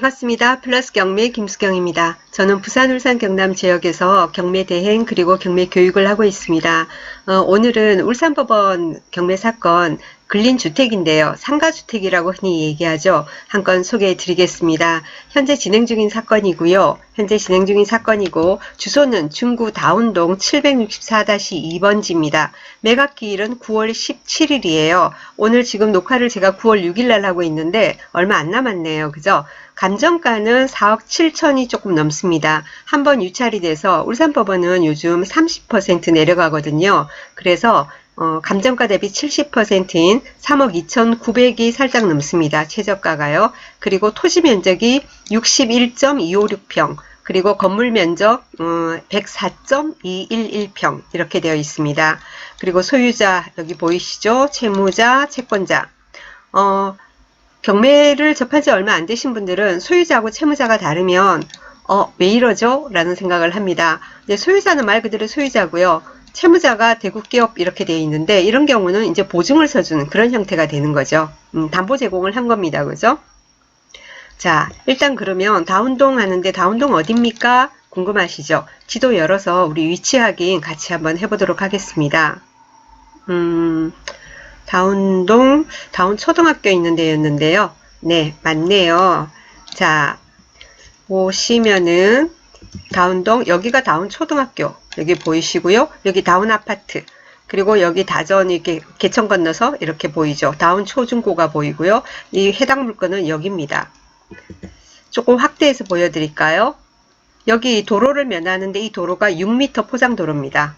반갑습니다. 플러스 경매 김수경입니다. 저는 부산, 울산, 경남 지역에서 경매 대행 그리고 경매 교육을 하고 있습니다. 오늘은 울산법원 경매 사건 근린주택인데요. 상가주택이라고 흔히 얘기하죠. 한 건 소개해 드리겠습니다. 현재 진행 중인 사건이고요. 주소는 중구 다운동 764-2번지입니다. 매각기일은 9월 17일이에요. 오늘 지금 녹화를 제가 9월 6일 날 하고 있는데 얼마 안 남았네요. 그죠? 감정가는 4억 7천이 조금 넘습니다. 한번 유찰이 돼서 울산법원은 요즘 30% 내려가거든요. 그래서 감정가 대비 70%인 3억 2,900이 살짝 넘습니다. 최저가가요. 그리고 토지 면적이 61.256평, 그리고 건물 면적 104.211평 이렇게 되어 있습니다. 그리고 소유자 여기 보이시죠? 채무자, 채권자. 경매를 접한 지 얼마 안 되신 분들은 소유자하고 채무자가 다르면 왜 이러죠? 라는 생각을 합니다. 소유자는 말 그대로 소유자고요. 채무자가 대국기업 이렇게 되어 있는데 이런 경우는 이제 보증을 서주는 그런 형태가 되는 거죠. 담보 제공을 한 겁니다. 그죠? 자, 일단 그러면 다운동 하는데 다운동 어딥니까? 궁금하시죠? 지도 열어서 우리 위치 확인 같이 한번 해보도록 하겠습니다. 다운 초등학교 있는 데였는데요. 네, 맞네요. 자, 보시면은 다운동, 여기가 다운 초등학교, 여기 보이시고요. 여기 다운 아파트, 그리고 여기 다전 이렇게 개천 건너서 이렇게 보이죠. 다운 초중고가 보이고요. 이 해당 물건은 여기입니다. 조금 확대해서 보여드릴까요? 여기 도로를 면하는데 이 도로가 6m 포장도로입니다.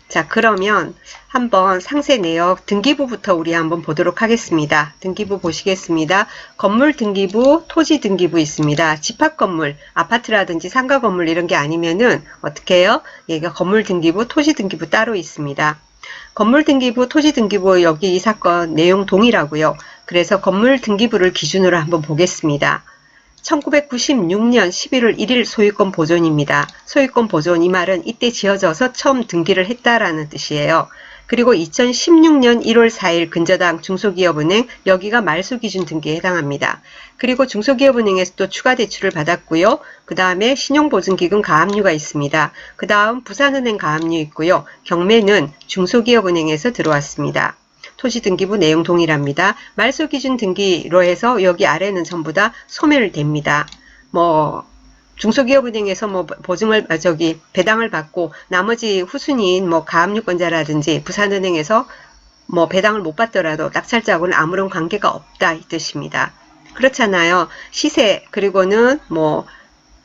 자, 그러면 한번 상세 내역 등기부부터 우리 한번 보도록 하겠습니다. 등기부 보시겠습니다. 건물 등기부, 토지 등기부 있습니다. 집합건물, 아파트라든지 상가건물 이런 게 아니면은 어떻게 해요? 얘가 건물 등기부, 토지 등기부 따로 있습니다. 건물 등기부, 토지 등기부 여기 이 사건 내용 동일하고요. 그래서 건물 등기부를 기준으로 한번 보겠습니다. 1996년 11월 1일 소유권 보존입니다. 소유권 보존 이 말은 이때 지어져서 처음 등기를 했다라는 뜻이에요. 그리고 2016년 1월 4일 근저당 중소기업은행 여기가 말소기준 등기에 해당합니다. 그리고 중소기업은행에서 또 추가 대출을 받았고요. 그 다음에 신용보증기금 가압류가 있습니다. 그 다음 부산은행 가압류 있고요. 경매는 중소기업은행에서 들어왔습니다. 토지 등기부 내용 동일합니다. 말소기준 등기로 해서 여기 아래는 전부 다 소멸됩니다. 중소기업은행에서 보증을 배당을 받고 나머지 후순위인 가압류권자라든지 부산은행에서 배당을 못 받더라도 낙찰자하고는 아무런 관계가 없다 이 뜻입니다. 그렇잖아요. 시세 그리고는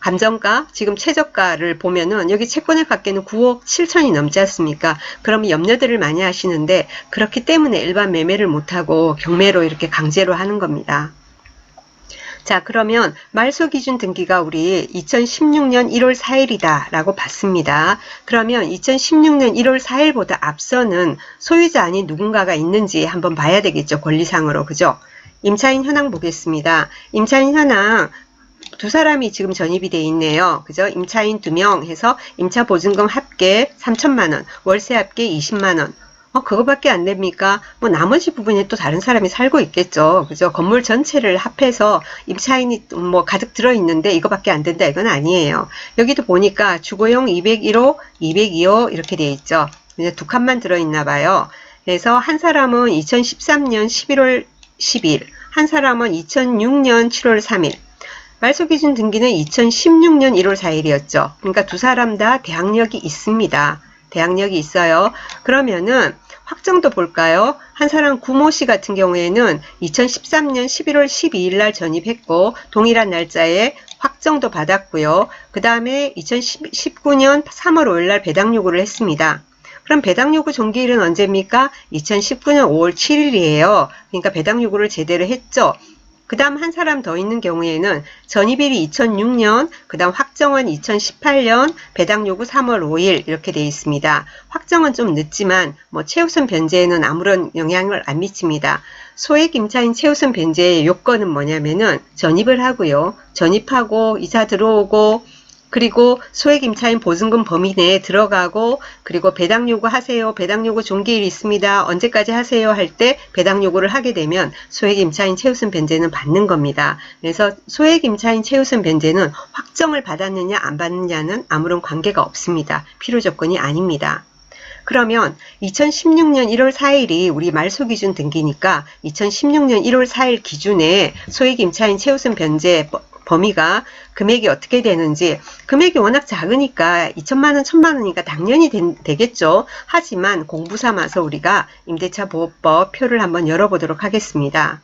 감정가, 지금 최저가를 보면은 여기 채권의 값계는 9억 7천이 넘지 않습니까? 그러면 염려들을 많이 하시는데 그렇기 때문에 일반 매매를 못하고 경매로 이렇게 강제로 하는 겁니다. 자, 그러면 말소기준 등기가 우리 2016년 1월 4일이다 라고 봤습니다. 그러면 2016년 1월 4일보다 앞서는 소유자 아닌 누군가가 있는지 한번 봐야 되겠죠. 권리상으로. 그죠? 임차인 현황 보겠습니다. 임차인 현황 두 사람이 지금 전입이 돼 있네요. 그죠? 임차인 2명 해서 임차 보증금 합계 3천만원, 월세 합계 20만원. 그거밖에 안 됩니까? 나머지 부분에 또 다른 사람이 살고 있겠죠. 그죠? 건물 전체를 합해서 임차인이 가득 들어있는데 이거밖에 안 된다. 이건 아니에요. 여기도 보니까 주거용 201호, 202호 이렇게 돼 있죠. 이제 두 칸만 들어있나 봐요. 그래서 한 사람은 2013년 11월 10일, 한 사람은 2006년 7월 3일. 말소기준 등기는 2016년 1월 4일이었죠. 그러니까 두 사람 다 대항력이 있습니다. 대항력이 있어요. 그러면은 확정도 볼까요? 한 사람 구모 씨 같은 경우에는 2013년 11월 12일 날 전입했고 동일한 날짜에 확정도 받았고요. 그 다음에 2019년 3월 5일 날 배당 요구를 했습니다. 그럼 배당 요구 종기일은 언제입니까? 2019년 5월 7일이에요. 그러니까 배당 요구를 제대로 했죠. 그 다음 한 사람 더 있는 경우에는 전입일이 2006년, 그 다음 확정은 2018년, 배당 요구 3월 5일 이렇게 되어 있습니다. 확정은 좀 늦지만 최우선 변제에는 아무런 영향을 안 미칩니다. 소액 임차인 최우선 변제의 요건은 뭐냐면은 전입을 하고요. 전입하고 이사 들어오고 그리고 소액 임차인 보증금 범위 내에 들어가고, 그리고 배당 요구하세요. 배당 요구 종기일 있습니다. 언제까지 하세요 할 때 배당 요구를 하게 되면 소액 임차인 최우선 변제는 받는 겁니다. 그래서 소액 임차인 최우선 변제는 확정을 받았느냐 안 받느냐는 아무런 관계가 없습니다. 필요 조건이 아닙니다. 그러면 2016년 1월 4일이 우리 말소 기준 등기니까 2016년 1월 4일 기준에 소액 임차인 최우선 변제 범위가 금액이 어떻게 되는지, 금액이 워낙 작으니까 2천만 원, 1천만 원이니까 당연히 되겠죠. 하지만 공부 삼아서 우리가 임대차 보호법 표를 한번 열어보도록 하겠습니다.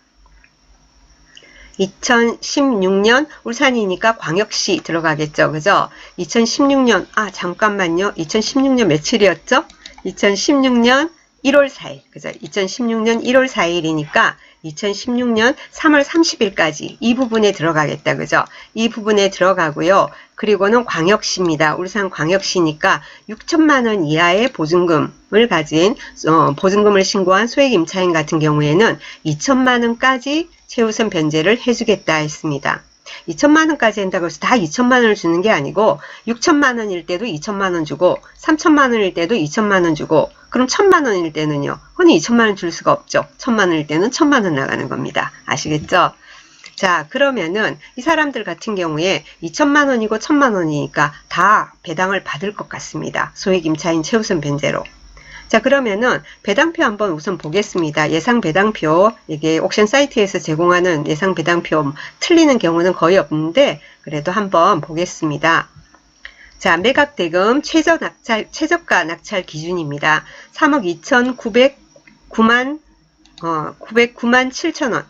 2016년 울산이니까 광역시 들어가겠죠. 그죠? 2016년, 잠깐만요. 2016년 며칠이었죠? 2016년 1월 4일. 그죠? 2016년 1월 4일이니까 2016년 3월 30일까지 이 부분에 들어가겠다. 그죠? 이 부분에 들어가고요. 그리고는 광역시입니다. 울산 광역시니까 6천만 원 이하의 보증금을 가진 보증금을 신고한 소액 임차인 같은 경우에는 2천만 원까지 최우선 변제를 해주겠다 했습니다. 2천만 원까지 한다고 해서 다 2천만 원을 주는 게 아니고 6천만 원일 때도 2천만 원 주고 3천만 원일 때도 2천만 원 주고, 그럼 1천만 원일 때는요. 흔히 2천만 원 줄 수가 없죠. 1천만 원일 때는 1천만 원 나가는 겁니다. 아시겠죠? 자, 그러면은 이 사람들 같은 경우에 2천만 원이고 1천만 원이니까 다 배당을 받을 것 같습니다. 소액 임차인 최우선 변제로. 자, 그러면은 배당표 한번 우선 보겠습니다. 예상 배당표, 이게 옥션 사이트에서 제공하는 예상 배당표 틀리는 경우는 거의 없는데 그래도 한번 보겠습니다. 자, 매각 대금 최저가 낙찰 기준입니다. 3억 2,909만 7천원,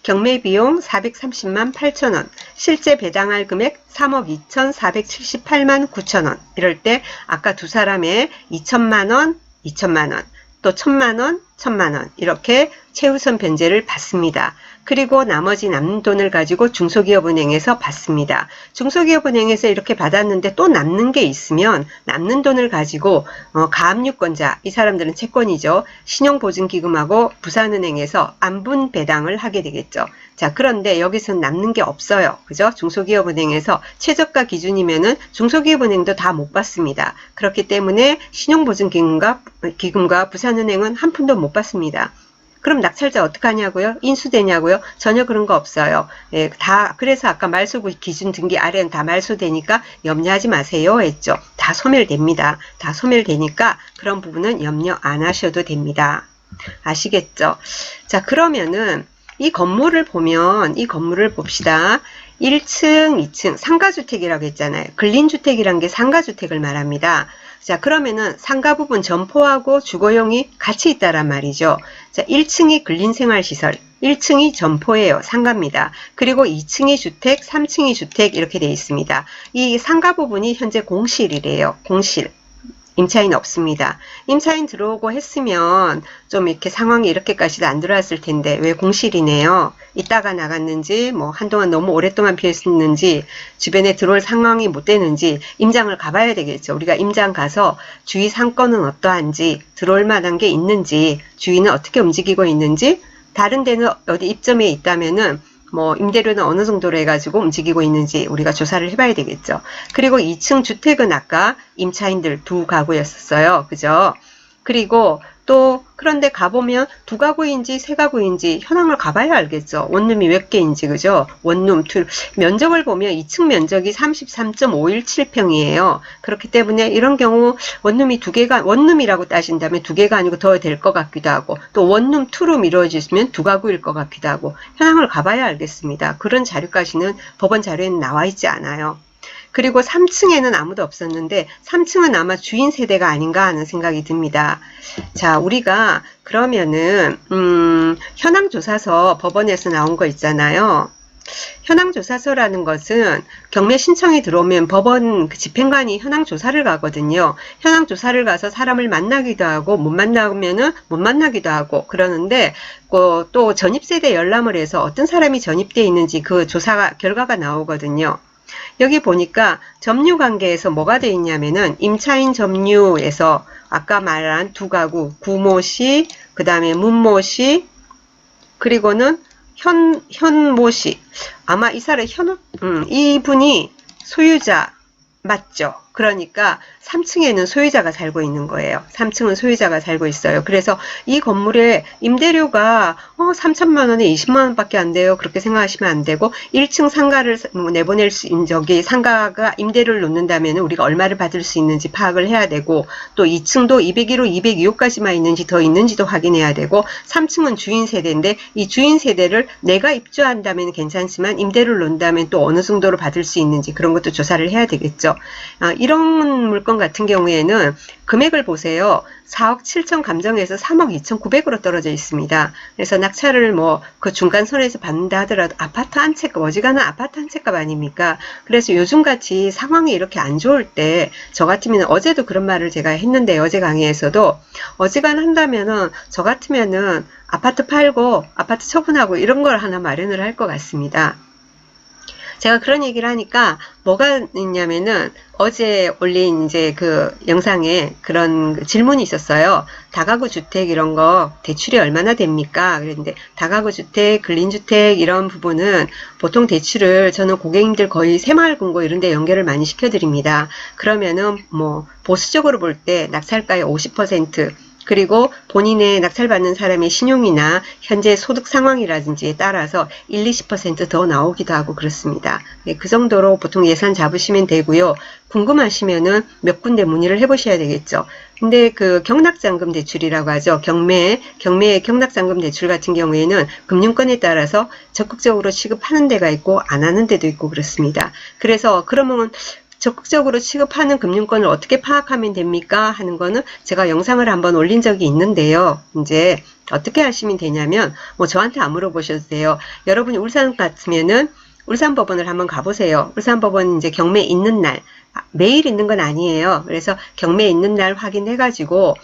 경매 비용 430만 8천원, 실제 배당할 금액 3억 2,478만 9천원. 이럴 때 아까 두 사람의 2천만 원, 2천만 원, 또 1천만 원, 1천만 원 이렇게 최우선 변제를 받습니다. 그리고 나머지 남는 돈을 가지고 중소기업은행에서 받습니다. 중소기업은행에서 이렇게 받았는데 또 남는 게 있으면 남는 돈을 가지고 가압류권자, 이 사람들은 채권이죠. 신용보증기금하고 부산은행에서 안분 배당을 하게 되겠죠. 자, 그런데 여기서는 남는 게 없어요. 그죠? 중소기업은행에서 최저가 기준이면은 중소기업은행도 다 못 받습니다. 그렇기 때문에 신용보증기금과 부산은행은 한 푼도 못 받습니다. 그럼 낙찰자 어떡하냐고요? 인수되냐고요? 전혀 그런 거 없어요. 예, 그래서 아까 말소 기준 등기 아래는 다 말소되니까 염려하지 마세요 했죠. 다 소멸됩니다. 다 소멸되니까 그런 부분은 염려 안 하셔도 됩니다. 아시겠죠? 자, 그러면은 이 건물을 보면, 이 건물을 봅시다. 1층, 2층, 상가주택이라고 했잖아요. 근린주택이란 게 상가주택을 말합니다. 자, 그러면은 상가 부분 점포하고 주거용이 같이 있다란 말이죠. 자, 1층이 근린생활시설, 1층이 점포예요. 상가입니다. 그리고 2층이 주택, 3층이 주택 이렇게 되어 있습니다. 이 상가 부분이 현재 공실이래요. 공실. 임차인 없습니다. 임차인 들어오고 했으면 좀 이렇게 상황이 이렇게까지도 안 들어왔을 텐데 왜 공실이네요. 있다가 나갔는지 뭐 한동안 너무 오랫동안 비었는지 주변에 들어올 상황이 못 되는지 임장을 가봐야 되겠죠. 우리가 임장 가서 주위 상권은 어떠한지, 들어올 만한 게 있는지, 주위는 어떻게 움직이고 있는지, 다른 데는 어디 입점에 있다면은 뭐 임대료는 어느 정도로 해가지고 움직이고 있는지 우리가 조사를 해봐야 되겠죠. 그리고 2층 주택은 아까 임차인들 두 가구였었어요. 그죠? 그리고 또 그런데 가보면 두 가구인지 세 가구인지 현황을 가봐야 알겠죠. 원룸이 몇 개인지. 그죠? 원룸, 면적을 보면 2층 면적이 33.517평이에요. 그렇기 때문에 이런 경우 원룸이 두 개가, 원룸이라고 따진다면 두 개가 아니고 더 될 것 같기도 하고, 또 원룸 2로 이루어지면 두 가구일 것 같기도 하고, 현황을 가봐야 알겠습니다. 그런 자료까지는 법원 자료에는 나와 있지 않아요. 그리고 3층에는 아무도 없었는데 3층은 아마 주인 세대가 아닌가 하는 생각이 듭니다. 자, 우리가 그러면은 현황조사서 법원에서 나온 거 있잖아요. 현황조사서라는 것은 경매 신청이 들어오면 법원 집행관이 현황조사를 가거든요. 현황조사를 가서 사람을 만나기도 하고 못 만나면은 못 만나기도 하고 그러는데 또 전입세대 열람을 해서 어떤 사람이 전입되어 있는지 그 조사 결과가 나오거든요. 여기 보니까 점유관계에서 뭐가 되어 있냐면은 임차인 점유에서 아까 말한 두 가구 구모씨, 그 다음에 문모씨, 그리고는 현모씨. 아마 이 사람 이분이 소유자 맞죠? 그러니까 3층에는 소유자가 살고 있는 거예요. 3층은 소유자가 살고 있어요. 그래서 이 건물의 임대료가 3천만 원에 20만 원밖에 안 돼요. 그렇게 생각하시면 안 되고 1층 상가를 내보낼 수 있는 저기 상가가 임대료를 놓는다면 우리가 얼마를 받을 수 있는지 파악을 해야 되고 또 2층도 201호, 202호까지만 있는지 더 있는지도 확인해야 되고 3층은 주인 세대인데 이 주인 세대를 내가 입주한다면 괜찮지만 임대료를 놓는다면 또 어느 정도로 받을 수 있는지 그런 것도 조사를 해야 되겠죠. 이런 물건 같은 경우에는 금액을 보세요. 4억 7천 감정에서 3억 2,900으로 떨어져 있습니다. 그래서 낙찰을 뭐 그 중간선에서 받는다 하더라도 아파트 한 채값, 어지간한 아파트 한 채값 아닙니까? 그래서 요즘같이 상황이 이렇게 안 좋을 때 저 같으면 어제도 그런 말을 제가 했는데 어제 강의에서도 어지간한다면은 저 같으면은 아파트 팔고 아파트 처분하고 이런 걸 하나 마련을 할 것 같습니다. 제가 그런 얘기를 하니까 뭐가 있냐면은 어제 올린 이제 그 영상에 그런 질문이 있었어요. 다가구 주택 이런 거 대출이 얼마나 됩니까? 그랬는데 다가구 주택, 근린주택 이런 부분은 보통 대출을 저는 고객님들 거의 새마을금고 이런 데 연결을 많이 시켜드립니다. 그러면은 뭐 보수적으로 볼 때 낙찰가의 50% 그리고 본인의 낙찰받는 사람의 신용이나 현재 소득 상황이라든지에 따라서 1, 20%더 나오기도 하고 그렇습니다. 그 정도로 보통 예산 잡으시면 되고요. 궁금하시면은 몇 군데 문의를 해보셔야 되겠죠. 근데 그 경락잔금 대출이라고 하죠. 경매의 경락잔금 대출 같은 경우에는 금융권에 따라서 적극적으로 취급하는 데가 있고 안 하는 데도 있고 그렇습니다. 그래서 그러면 적극적으로 취급하는 금융권을 어떻게 파악하면 됩니까? 하는 거는 제가 영상을 한번 올린 적이 있는데요. 이제 어떻게 하시면 되냐면 뭐 저한테 안 물어보셔도 돼요. 여러분이 울산 같으면은 울산법원을 한번 가보세요. 울산법원 이제 경매 있는 날 매일 있는 건 아니에요. 그래서 경매 있는 날 확인해가지고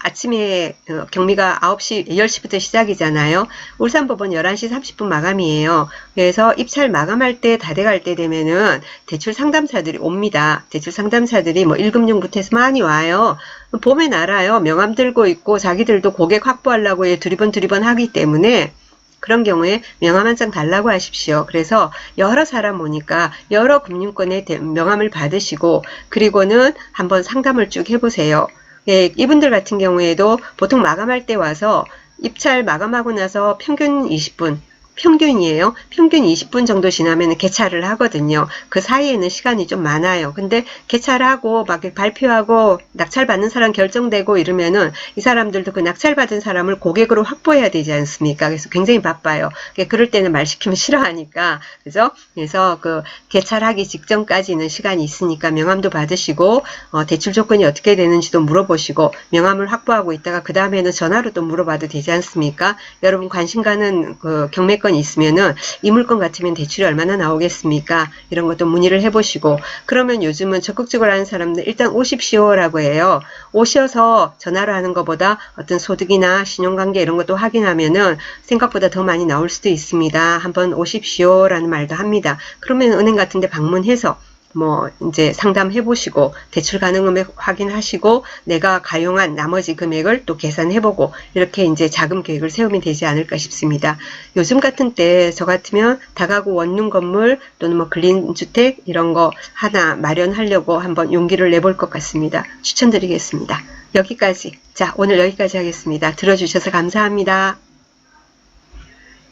아침에 경매가 9시, 10시부터 시작이잖아요. 울산법원 11시 30분 마감이에요. 그래서 입찰 마감할 때, 다 돼갈 때 되면은 대출 상담사들이 옵니다. 대출 상담사들이 뭐 1금융부터 해서 많이 와요. 보면 알아요. 명함 들고 있고 자기들도 고객 확보하려고 두리번 하기 때문에 그런 경우에 명함 한 장 달라고 하십시오. 그래서 여러 사람 오니까 여러 금융권의 명함을 받으시고 그리고는 한번 상담을 쭉 해보세요. 예, 이분들 같은 경우에도 보통 마감할 때 와서 입찰 마감하고 나서 평균 20분, 평균이에요. 평균 20분 정도 지나면 개찰을 하거든요. 그 사이에는 시간이 좀 많아요. 근데 개찰하고 막 발표하고 낙찰 받는 사람 결정되고 이러면은 이 사람들도 그 낙찰 받은 사람을 고객으로 확보해야 되지 않습니까? 그래서 굉장히 바빠요. 그럴 때는 말 시키면 싫어하니까. 그죠? 그래서 그 개찰하기 직전까지는 시간이 있으니까 명함도 받으시고 대출 조건이 어떻게 되는지도 물어보시고 명함을 확보하고 있다가 그 다음에는 전화로 또 물어봐도 되지 않습니까? 여러분 관심 가는 그 경매권 있으면은 이 물건 같으면 대출이 얼마나 나오겠습니까? 이런 것도 문의를 해보시고 그러면 요즘은 적극적으로 하는 사람들 일단 오십시오라고 해요. 오셔서 전화로 하는 것보다 어떤 소득이나 신용관계 이런 것도 확인하면은 생각보다 더 많이 나올 수도 있습니다. 한번 오십시오라는 말도 합니다. 그러면 은행 같은 데 방문해서 뭐 이제 상담해 보시고 대출 가능 금액 확인하시고 내가 가용한 나머지 금액을 또 계산해 보고 이렇게 이제 자금 계획을 세우면 되지 않을까 싶습니다. 요즘 같은 때 저 같으면 다가구 원룸 건물 또는 뭐 근린주택 이런 거 하나 마련하려고 한번 용기를 내볼 것 같습니다. 추천드리겠습니다. 여기까지. 자, 오늘 여기까지 하겠습니다. 들어주셔서 감사합니다.